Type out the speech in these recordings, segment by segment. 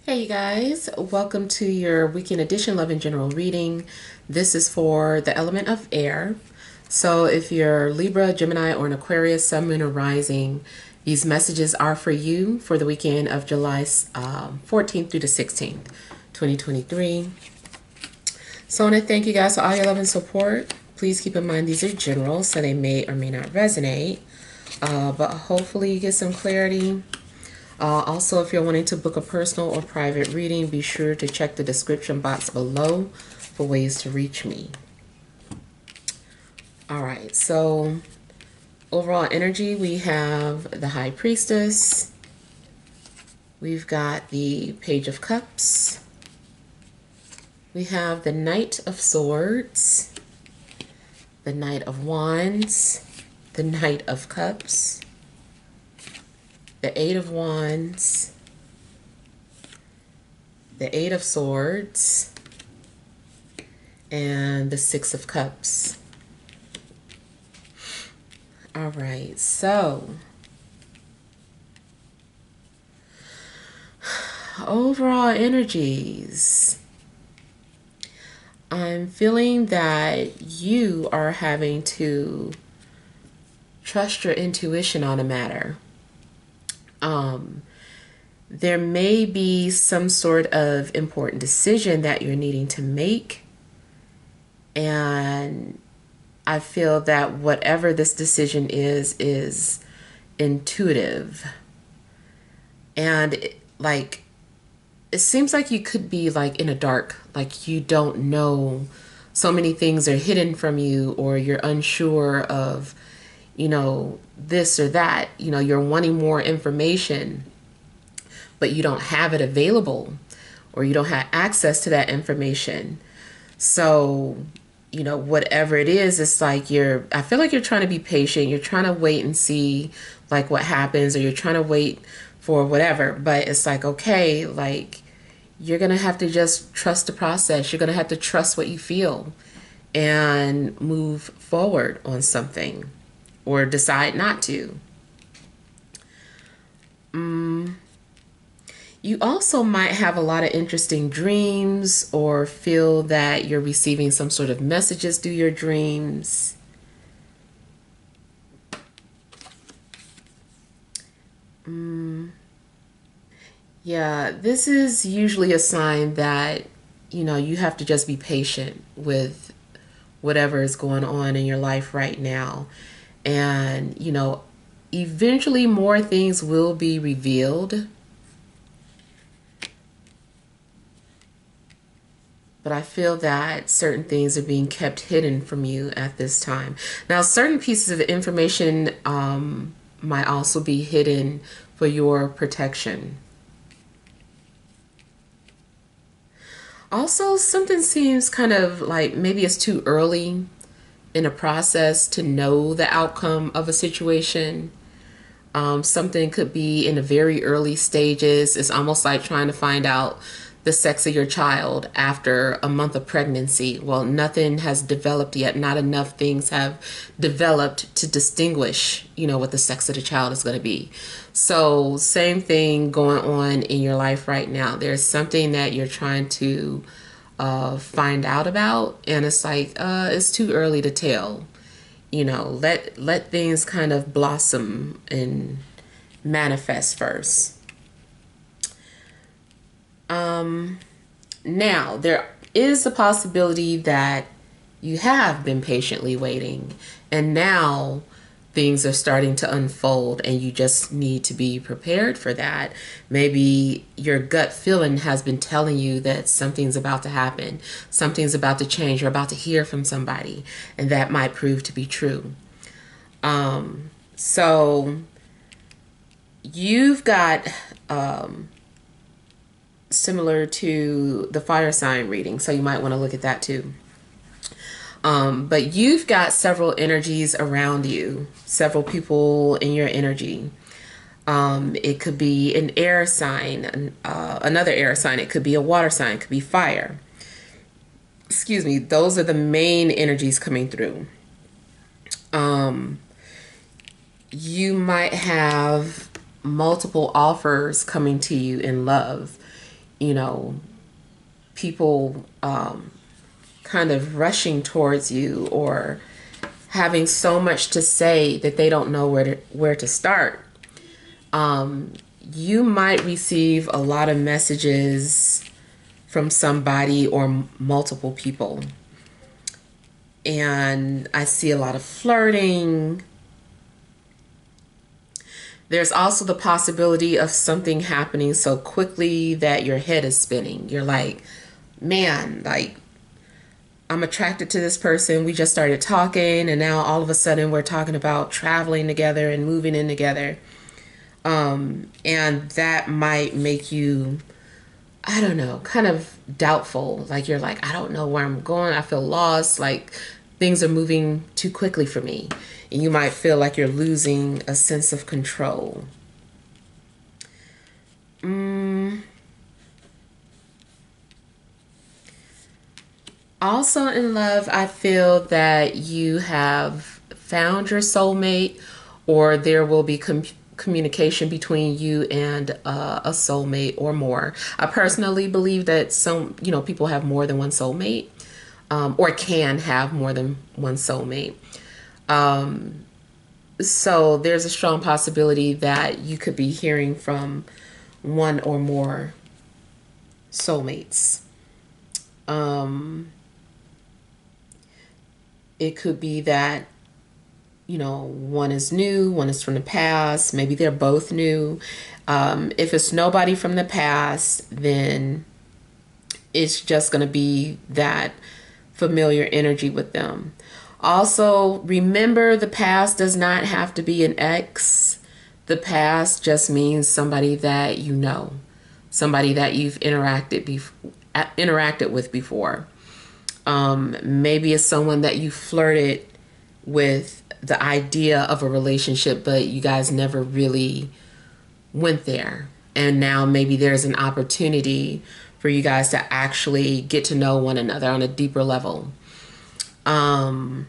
Hey you guys, welcome to your weekend edition Love and General reading. This is for the element of air. So if you're Libra, Gemini, or an Aquarius, Sun, Moon, or Rising, these messages are for you for the weekend of July 14th through the 16th, 2023. So I want to thank you guys for all your love and support. Please keep in mind these are general, so they may or may not resonate, but hopefully you get some clarity. Also, if you're wanting to book a personal or private reading, be sure to check the description box below for ways to reach me. All right, so overall energy, we have the High Priestess. We've got the Page of Cups. We have the Knight of Swords, the Knight of Wands, the Knight of Cups, the Eight of Wands, the Eight of Swords, and the Six of Cups. All right, so overall energies. I'm feeling that you are having to trust your intuition on a matter. There may be some sort of important decision that you're needing to make, and I feel that whatever this decision is intuitive, and it seems like you could be like in a dark, like you don't know, so many things are hidden from you, or you're unsure of, this or that, you're wanting more information, but you don't have it available, or you don't have access to that information. So, whatever it is, it's like I feel like you're trying to be patient. You're trying to wait and see like what happens, or you're trying to wait for whatever, but it's like, okay, like you're going to have to just trust the process. You're going to have to trust what you feel and move forward on something, or decide not to. You also might have a lot of interesting dreams, or feel that you're receiving some sort of messages through your dreams. Yeah, this is usually a sign that, you have to just be patient with whatever is going on in your life right now. And, eventually more things will be revealed. But I feel that certain things are being kept hidden from you at this time. Now, certain pieces of information might also be hidden for your protection. Also, something seems kind of like maybe it's too early in a process to know the outcome of a situation. Something could be in the very early stages. It's almost like trying to find out the sex of your child after a month of pregnancy. Well, nothing has developed yet. Not enough things have developed to distinguish, what the sex of the child is going to be. So same thing going on in your life right now. There's something that you're trying to find out about, and it's like, it's too early to tell. Let things kind of blossom and manifest first. Now, there is a possibility that you have been patiently waiting, and now things are starting to unfold, and you just need to be prepared for that. Maybe your gut feeling has been telling you that something's about to happen, something's about to change, you're about to hear from somebody, and that might prove to be true. So you've got similar to the fire sign reading, so you might want to look at that too. But you've got several energies around you, several people in your energy. It could be an air sign, another air sign. It could be a water sign. It could be fire. Excuse me. Those are the main energies coming through. You might have multiple offers coming to you in love. you know, people kind of rushing towards you or having so much to say that they don't know where to start. You might receive a lot of messages from somebody or multiple people. And I see a lot of flirting. There's also the possibility of something happening so quickly that your head is spinning. You're like, man, like, I'm attracted to this person. We just started talking, and now all of a sudden we're talking about traveling together and moving in together. And that might make you, I don't know, kind of doubtful. Like you're like, I don't know where I'm going. I feel lost. Like things are moving too quickly for me. And you might feel like you're losing a sense of control. Also in love, I feel that you have found your soulmate, or there will be communication between you and a soulmate or more. I personally believe that some, people have more than one soulmate, or can have more than one soulmate. So there's a strong possibility that you could be hearing from one or more soulmates. It could be that, one is new, one is from the past. Maybe they're both new. If it's nobody from the past, then it's just going to be that familiar energy with them. Also, remember, the past does not have to be an ex. The past just means somebody that you know, somebody that you've interacted with before. Maybe it's someone that you flirted with the idea of a relationship, but you guys never really went there. And now maybe there's an opportunity for you guys to actually get to know one another on a deeper level. In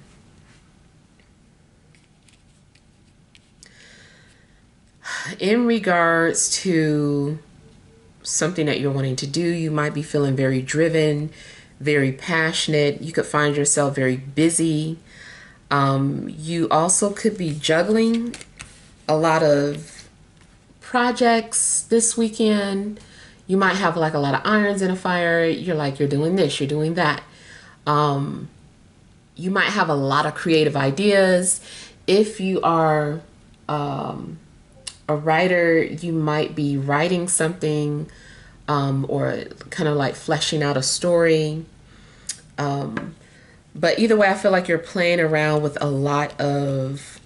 regards to something that you're wanting to do, you might be feeling very driven, very passionate. You could find yourself very busy. You also could be juggling a lot of projects this weekend. You might have like a lot of irons in a fire. You're like, you're doing this, you're doing that. You might have a lot of creative ideas. If you are a writer, you might be writing something, or kind of like fleshing out a story. But either way, I feel like you're playing around with a lot of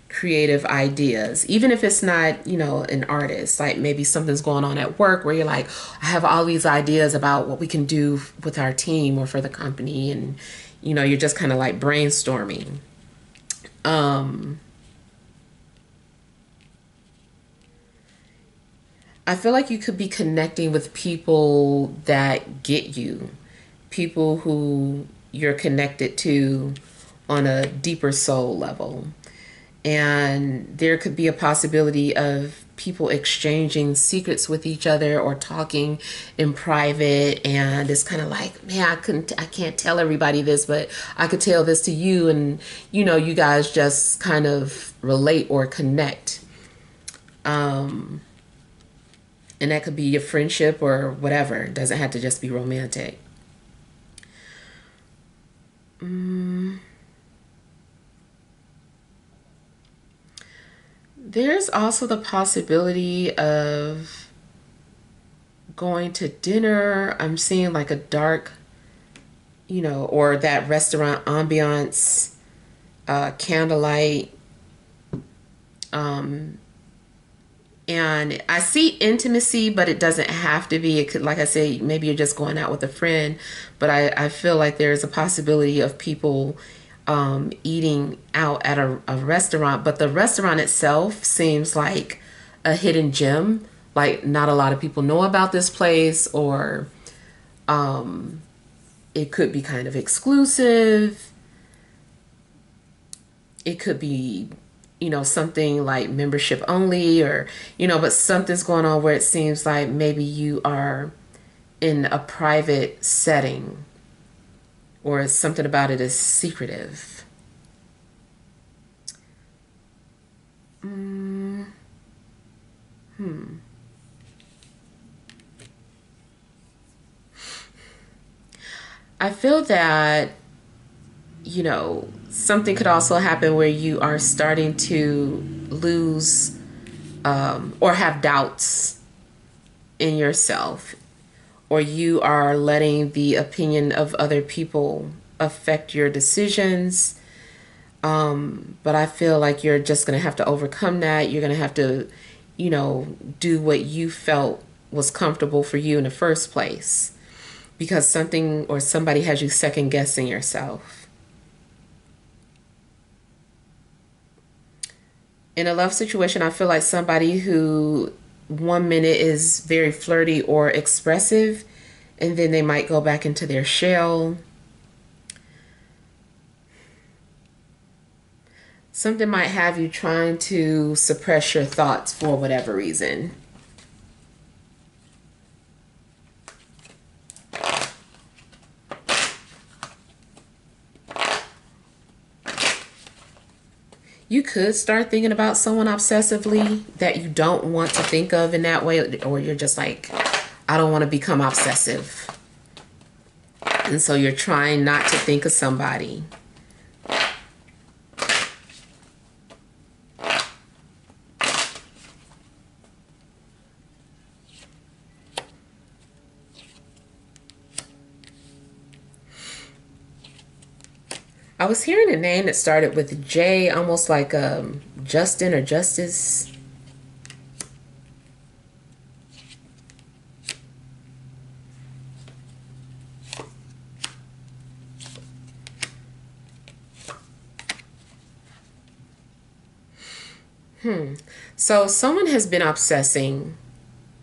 creative ideas, even if it's not, an artist. Like maybe something's going on at work where you're like, I have all these ideas about what we can do with our team or for the company. And, you're just kind of like brainstorming. I feel like you could be connecting with people that get you, people who you're connected to on a deeper soul level. And there could be a possibility of people exchanging secrets with each other or talking in private. And it's kind of like, man, I can't tell everybody this, but I could tell this to you. And, you guys just kind of relate or connect. And that could be a friendship or whatever. It doesn't have to just be romantic. There's also the possibility of going to dinner. I'm seeing like a dark, or that restaurant ambiance, candlelight. And I see intimacy, but it doesn't have to be. It could, like I say, maybe you're just going out with a friend. But I feel like there's a possibility of people eating out at a restaurant. But the restaurant itself seems like a hidden gem. Like not a lot of people know about this place, or it could be kind of exclusive. It could be something like membership only, or, but something's going on where it seems like maybe you are in a private setting, or something about it is secretive. I feel that, something could also happen where you are starting to lose or have doubts in yourself, or you are letting the opinion of other people affect your decisions. But I feel like you're just going to have to overcome that. You're going to have to, do what you felt was comfortable for you in the first place, because something or somebody has you second guessing yourself. In a love situation, I feel like somebody who 1 minute is very flirty or expressive, and then they might go back into their shell. Something might have you trying to suppress your thoughts for whatever reason. You could start thinking about someone obsessively that you don't want to think of in that way, or you're just like, I don't want to become obsessive. And so you're trying not to think of somebody. I was hearing a name that started with J, almost like Justin or Justice. So someone has been obsessing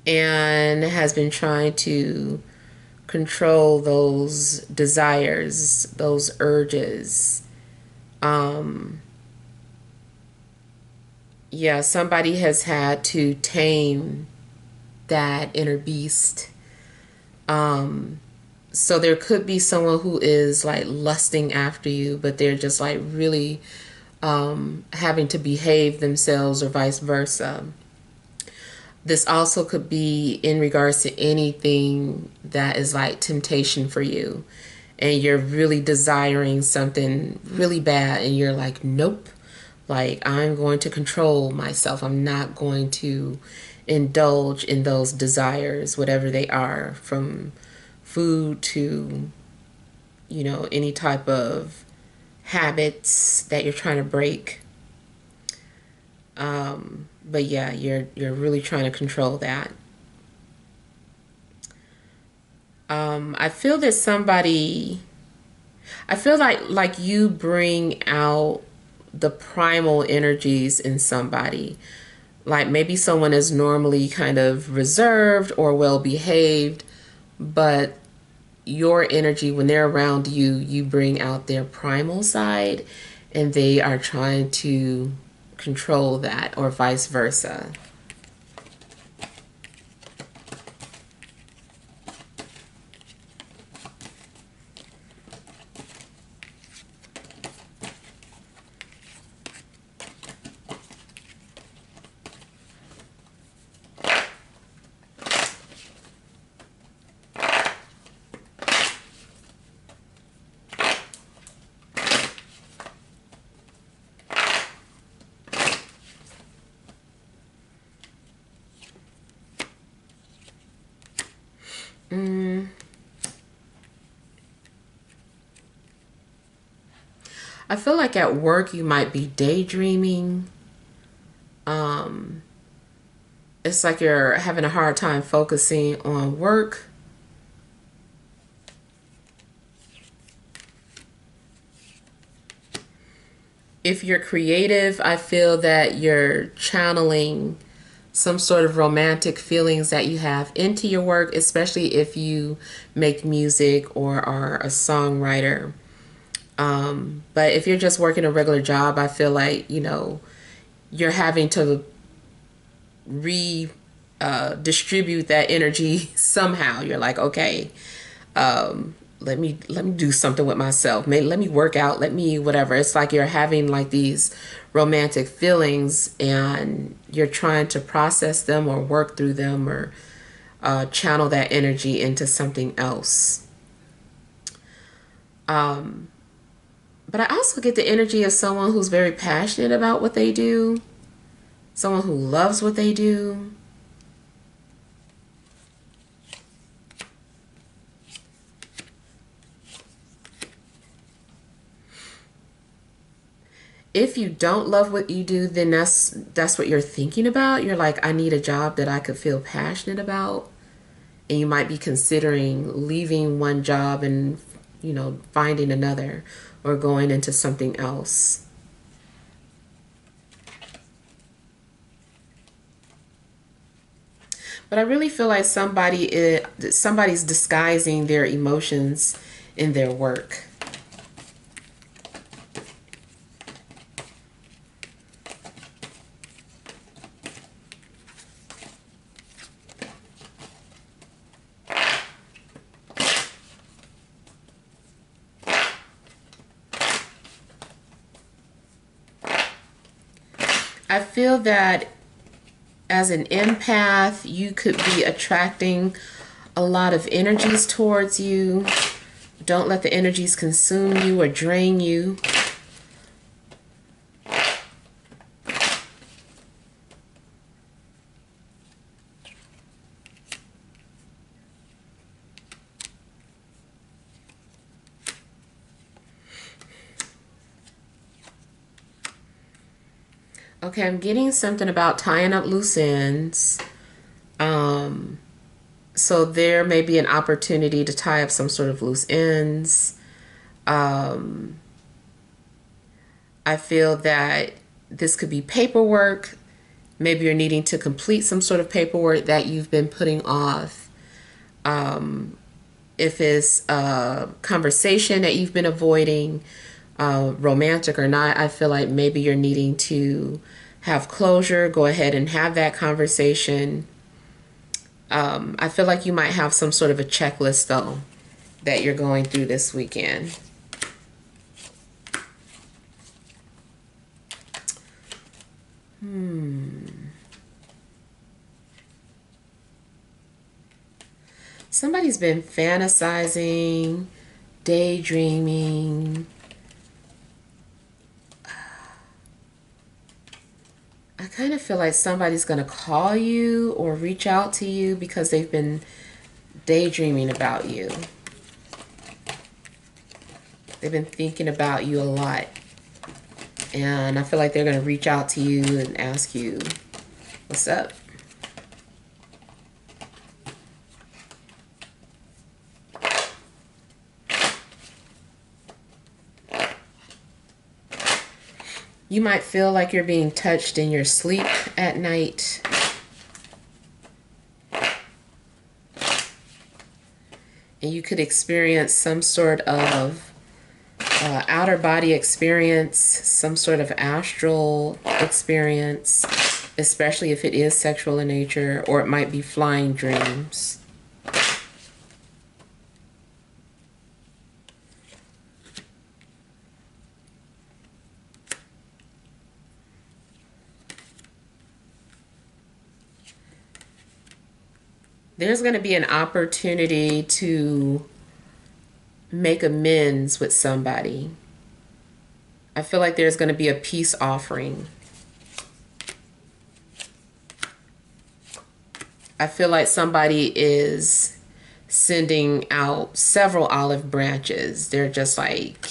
and has been trying to control those desires, those urges. Yeah, somebody has had to tame that inner beast. So there could be someone who is like lusting after you, but they're just like really having to behave themselves, or vice versa. This also could be in regards to anything that is like temptation for you, and you're really desiring something really bad, and you're like, nope, like I'm going to control myself. I'm not going to indulge in those desires, whatever they are, from food to, any type of habits that you're trying to break. But yeah, you're really trying to control that. I feel that I feel like you bring out the primal energies in somebody. Like maybe someone is normally kind of reserved or well behaved, but your energy, when they're around you, you bring out their primal side, and they are trying to control that, or vice versa. I feel like at work you might be daydreaming. It's like you're having a hard time focusing on work. If you're creative, I feel that you're channeling some sort of romantic feelings that you have into your work, especially if you make music or are a songwriter. But if you're just working a regular job, I feel like, you're having to distribute that energy somehow. You're like, okay, let me do something with myself. Maybe let me work out. Let me whatever. It's like you're having like these romantic feelings, and you're trying to process them or work through them, or channel that energy into something else. But I also get the energy of someone who's very passionate about what they do, someone who loves what they do. If you don't love what you do, then that's what you're thinking about. You're like, I need a job that I could feel passionate about. And you might be considering leaving one job and, finding another, or going into something else. But I really feel like somebody's disguising their emotions in their work. I feel that as an empath, you could be attracting a lot of energies towards you. Don't let the energies consume you or drain you. Okay, I'm getting something about tying up loose ends. So there may be an opportunity to tie up some sort of loose ends. I feel that this could be paperwork. Maybe you're needing to complete some sort of paperwork that you've been putting off. If it's a conversation that you've been avoiding, romantic or not, I feel like maybe you're needing to have closure. Go ahead and have that conversation. I feel like you might have some sort of a checklist, though, that you're going through this weekend. Somebody's been fantasizing, daydreaming. I kind of feel like somebody's going to call you or reach out to you because they've been daydreaming about you. They've been thinking about you a lot. And I feel like they're going to reach out to you and ask you, what's up? You might feel like you're being touched in your sleep at night. And you could experience some sort of outer body experience, some sort of astral experience, especially if it is sexual in nature, or it might be flying dreams. There's going to be an opportunity to make amends with somebody. I feel like there's going to be a peace offering. I feel like somebody is sending out several olive branches. They're just like,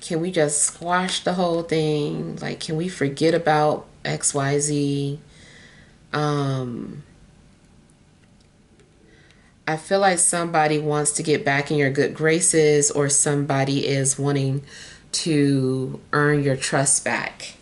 can we just squash the whole thing? Like, can we forget about XYZ? I feel like somebody wants to get back in your good graces, or somebody is wanting to earn your trust back.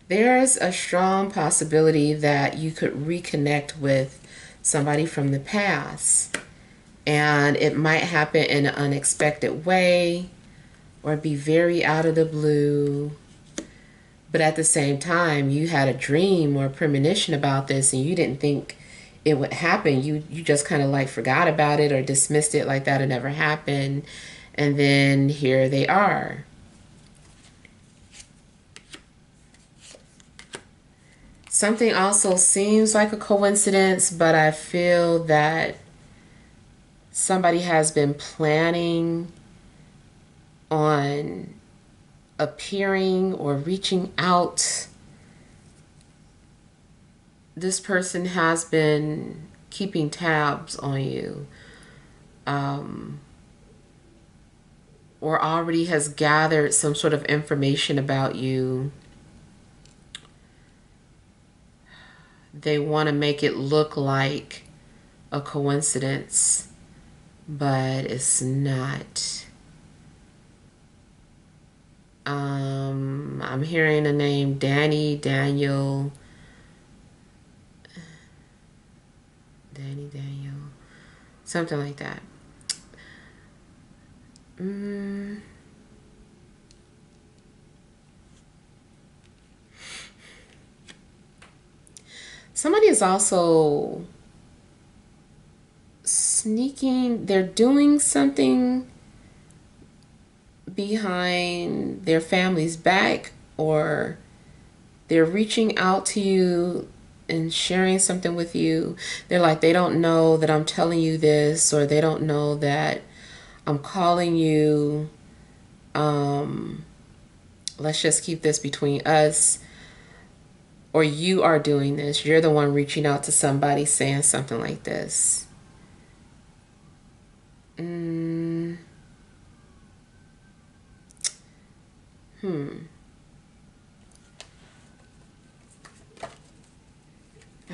There's a strong possibility that you could reconnect with somebody from the past, and it might happen in an unexpected way or be very out of the blue. But at the same time, you had a dream or a premonition about this and you didn't think it would happen. You just kind of like forgot about it or dismissed it like that it never happened. And then here they are. Something also seems like a coincidence, but I feel that somebody has been planning on appearing or reaching out. This person has been keeping tabs on you, or already has gathered some sort of information about you. They want to make it look like a coincidence, but it's not. I'm hearing the name Danny, Daniel, something like that. Somebody is also sneaking, they're doing something behind their family's back, or they're reaching out to you and sharing something with you. They're like, they don't know that I'm telling you this, or they don't know that I'm calling you. Let's just keep this between us. Or you are doing this. You're the one reaching out to somebody saying something like this. I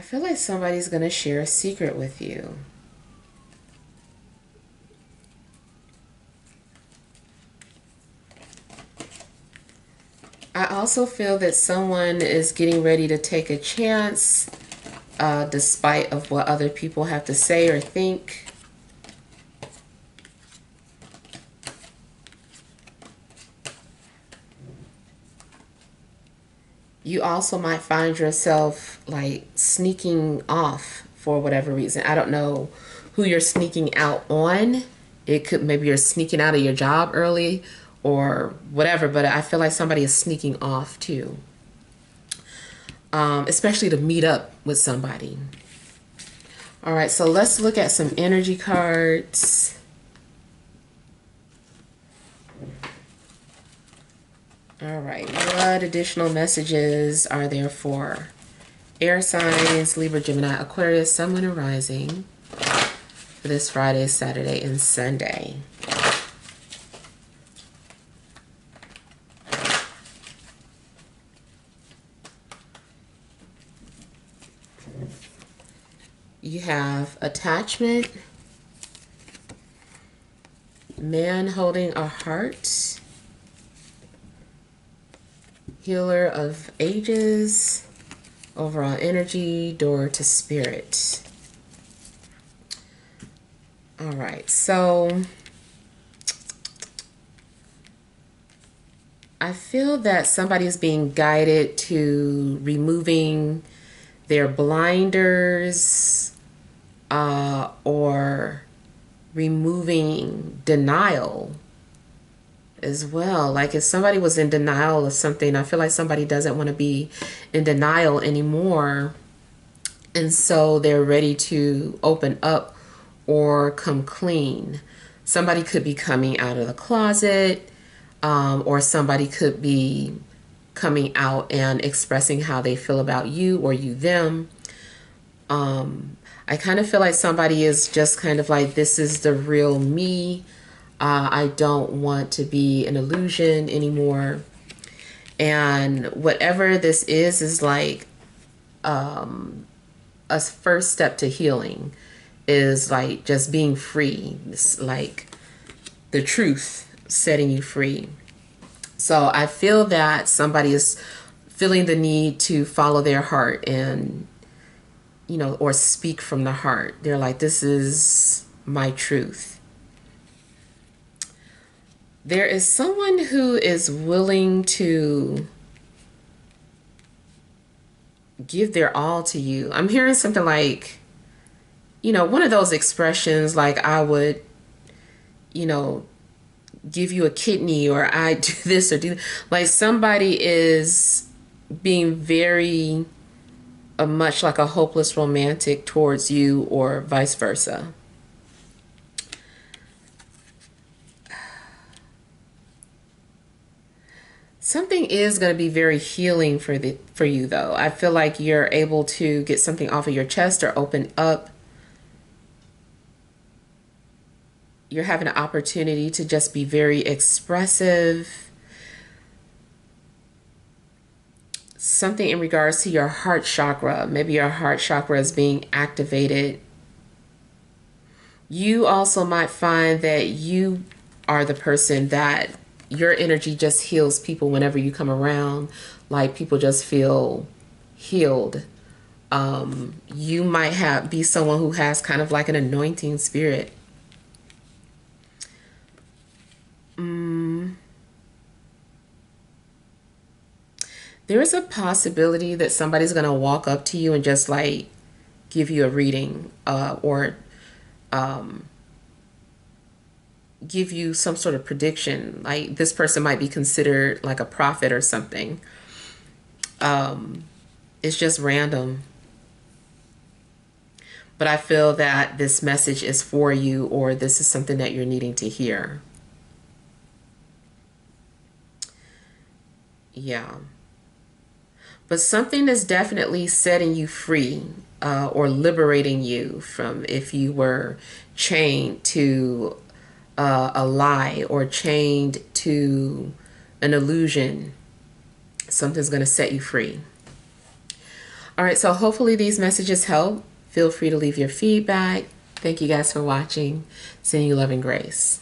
feel like somebody's going to share a secret with you. I also feel that someone is getting ready to take a chance, despite of what other people have to say or think. You also might find yourself like sneaking off for whatever reason. I don't know who you're sneaking out on. It could, maybe you're sneaking out of your job early or whatever, but I feel like somebody is sneaking off too. Especially to meet up with somebody. All right, so let's look at some energy cards. All right, what additional messages are there for air signs, Libra, Gemini, Aquarius, Sun, Moon, and Rising for this Friday, Saturday, and Sunday? You have attachment, man holding a heart, healer of ages, overall energy, door to spirit. All right, so I feel that somebody is being guided to removing their blinders, or removing denial as well. Like if somebody was in denial of something, I feel like somebody doesn't want to be in denial anymore. And so they're ready to open up or come clean. Somebody could be coming out of the closet, or somebody could be coming out and expressing how they feel about you or you them. I kind of feel like somebody is just kind of like, this is the real me. I don't want to be an illusion anymore. And whatever this is like a first step to healing, is like just being free. It's like the truth setting you free. So I feel that somebody is feeling the need to follow their heart and, you know, or speak from the heart. They're like, this is my truth. There is someone who is willing to give their all to you. I'm hearing something like, you know, one of those expressions like, I would, you know, give you a kidney, or I do this or do, like somebody is being very much like a hopeless romantic towards you, or vice versa. Something is going to be very healing for you though. I feel like you're able to get something off of your chest or open up. You're having an opportunity to just be very expressive. Something in regards to your heart chakra. Maybe your heart chakra is being activated. You also might find that you are the person that your energy just heals people whenever you come around. Like people just feel healed. You might be someone who has kind of like an anointing spirit. There is a possibility that somebody's going to walk up to you and just like give you a reading, or give you some sort of prediction. Like this person might be considered like a prophet or something. It's just random. But I feel that this message is for you, or this is something that you're needing to hear. Yeah. But something is definitely setting you free, or liberating you from, if you were chained to a lie or chained to an illusion. Something's going to set you free. All right, so hopefully these messages help. Feel free to leave your feedback. Thank you guys for watching. Sending you love and grace.